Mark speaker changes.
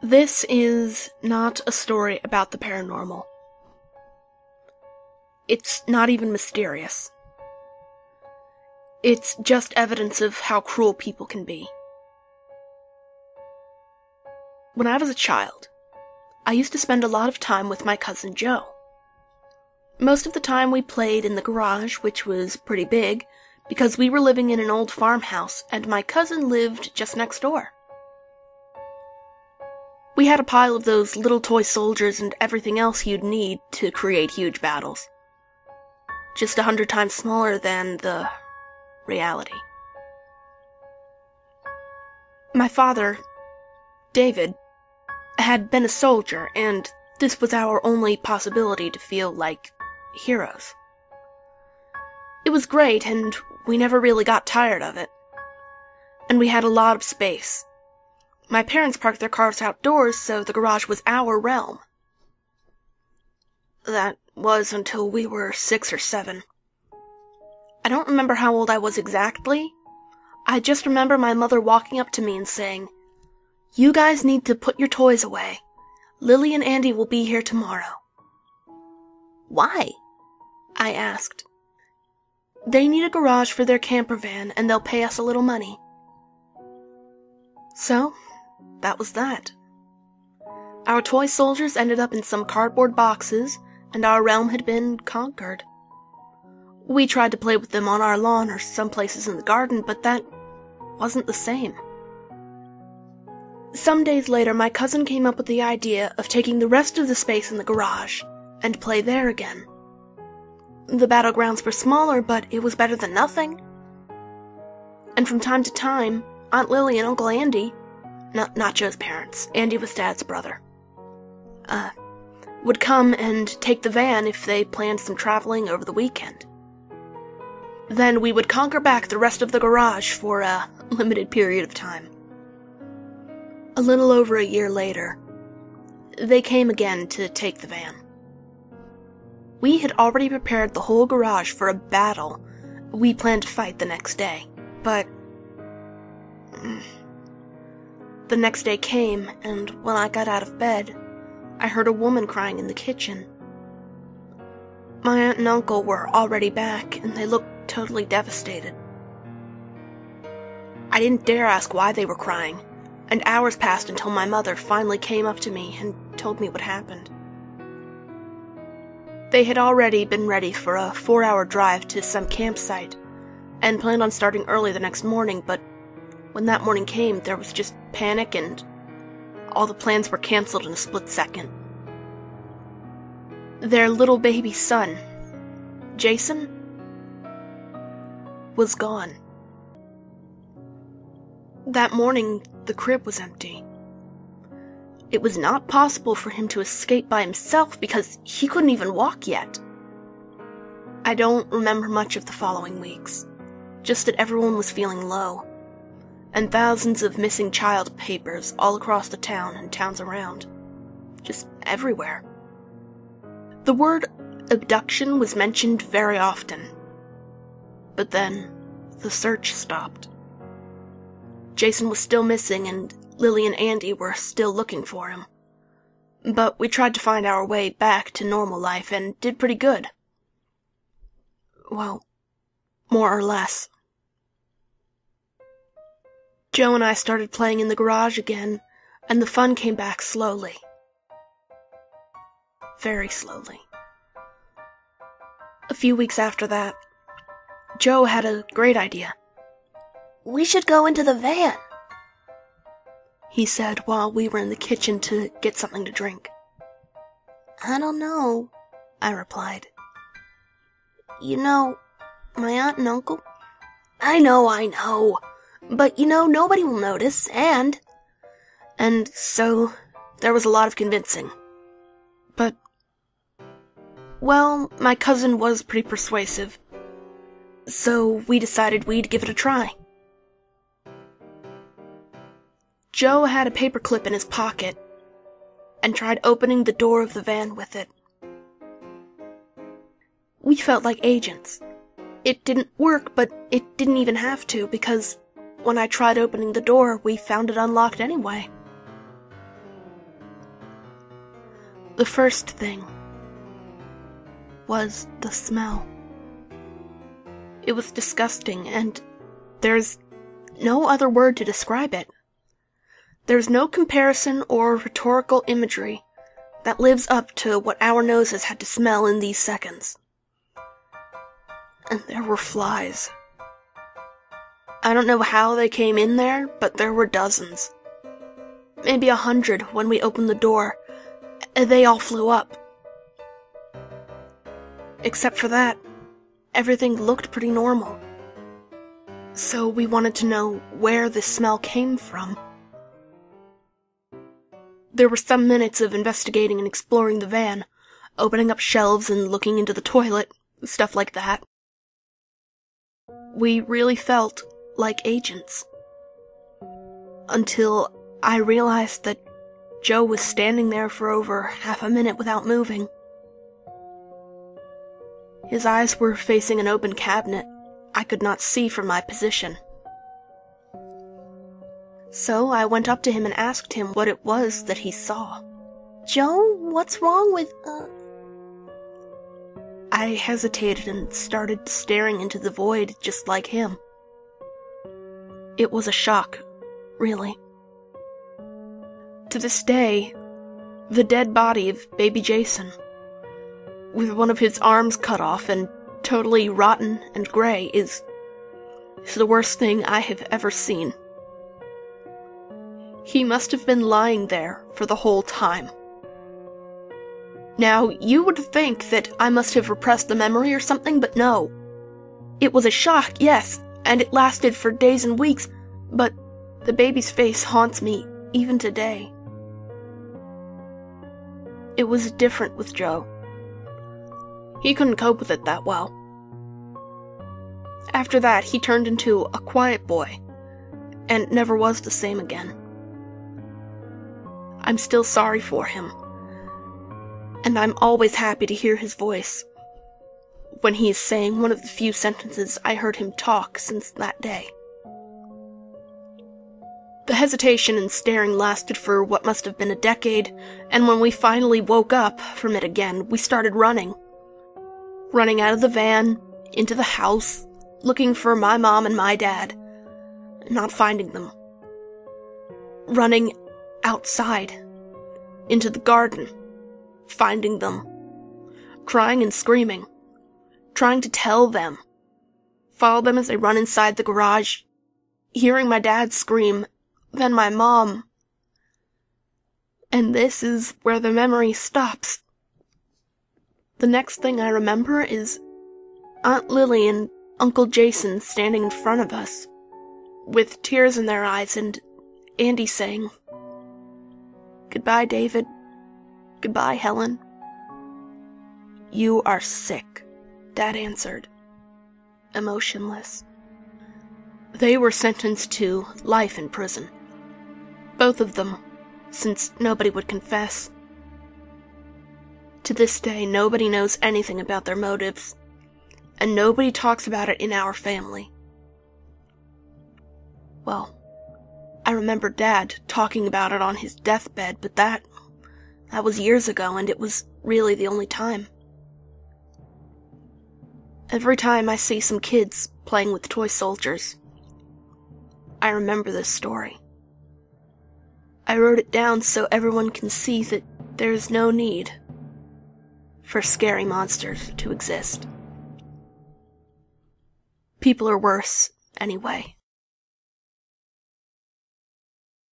Speaker 1: This is not a story about the paranormal. It's not even mysterious. It's just evidence of how cruel people can be. When I was a child, I used to spend a lot of time with my cousin Joe. Most of the time we played in the garage, which was pretty big, because we were living in an old farmhouse and my cousin lived just next door. We had a pile of those little toy soldiers and everything else you'd need to create huge battles. Just 100 times smaller than the reality. My father, David, had been a soldier, and this was our only possibility to feel like heroes. It was great, and we never really got tired of it. And we had a lot of space. My parents parked their cars outdoors, so the garage was our realm. That was until we were 6 or 7. I don't remember how old I was exactly. I just remember my mother walking up to me and saying, "You guys need to put your toys away. Lily and Andy will be here tomorrow." "Why?" I asked. "They need a garage for their camper van, and they'll pay us a little money." So, that was that. Our toy soldiers ended up in some cardboard boxes, and our realm had been conquered. We tried to play with them on our lawn or some places in the garden, but that wasn't the same. Some days later, my cousin came up with the idea of taking the rest of the space in the garage and play there again. The battlegrounds were smaller, but it was better than nothing. And from time to time, Aunt Lily and Uncle Andy, not Joe's parents, Andy was Dad's brother, would come and take the van if they planned some traveling over the weekend. Then we would conquer back the rest of the garage for a limited period of time. A little over a year later, they came again to take the van. We had already prepared the whole garage for a battle we planned to fight the next day, but the next day came, and when I got out of bed, I heard a woman crying in the kitchen. My aunt and uncle were already back, and they looked totally devastated. I didn't dare ask why they were crying, and hours passed until my mother finally came up to me and told me what happened. They had already been ready for a 4-hour drive to some campsite, and planned on starting early the next morning, but when that morning came, there was just panic and all the plans were canceled in a split second. Their little baby son, Jason, was gone. That morning, the crib was empty. It was not possible for him to escape by himself because he couldn't even walk yet. I don't remember much of the following weeks, just that everyone was feeling low, and thousands of missing child papers all across the town and towns around, just everywhere. The word abduction was mentioned very often, but then the search stopped. Jason was still missing, and Lily and Andy were still looking for him. But we tried to find our way back to normal life and did pretty good. Well, more or less. Joe and I started playing in the garage again, and the fun came back slowly. Very slowly. A few weeks after that, Joe had a great idea. "We should go into the van," he said while we were in the kitchen to get something to drink. "I don't know," I replied. "You know, my aunt and uncle—" I know, but nobody will notice, and so there was a lot of convincing. But, well, my cousin was pretty persuasive, so we decided we'd give it a try. Joe had a paperclip in his pocket and tried opening the door of the van with it. We felt like agents, It didn't work, but it didn't even have to, because when I tried opening the door, we found it unlocked anyway. The first thing was the smell. It was disgusting, and there's no other word to describe it. There's no comparison or rhetorical imagery that lives up to what our noses had to smell in these seconds. And there were flies. I don't know how they came in there, but there were dozens. Maybe 100 when we opened the door. They all flew up. Except for that, everything looked pretty normal. So we wanted to know where this smell came from. There were some minutes of investigating and exploring the van, opening up shelves and looking into the toilet, stuff like that. We really felt like agents. Until I realized that Joe was standing there for over half a minute without moving. His eyes were facing an open cabinet I could not see from my position. So I went up to him and asked him what it was that he saw.
Speaker 2: Joe, what's wrong with,
Speaker 1: I hesitated and started staring into the void just like him. It was a shock, really. To this day, the dead body of baby Jason, with one of his arms cut off and totally rotten and gray, is the worst thing I have ever seen. He must have been lying there for the whole time. Now, you would think that I must have repressed the memory or something, but no. It was a shock, yes, and it lasted for days and weeks, but the baby's face haunts me even today. It was different with Joe. He couldn't cope with it that well. After that, he turned into a quiet boy, and never was the same again. I'm still sorry for him, and I'm always happy to hear his voice when he is saying one of the few sentences I heard him talk since that day. The hesitation and staring lasted for what must have been a decade, and when we finally woke up from it again, we started running. Running out of the van, into the house, looking for my mom and my dad, not finding them. Running outside, into the garden, finding them. Crying and screaming, trying to tell them. Follow them as they run inside the garage, hearing my dad scream, then my mom. And this is where the memory stops. The next thing I remember is Aunt Lily and Uncle Jason standing in front of us, with tears in their eyes, and Andy saying, "Goodbye, David. Goodbye, Helen." "You are sick," Dad answered, emotionless. They were sentenced to life in prison. Both of them, since nobody would confess. To this day, nobody knows anything about their motives, and nobody talks about it in our family. Well, I remember Dad talking about it on his deathbed, but that was years ago, and it was really the only time. Every time I see some kids playing with toy soldiers, I remember this story. I wrote it down so everyone can see that there's no need for scary monsters to exist. People are worse, anyway.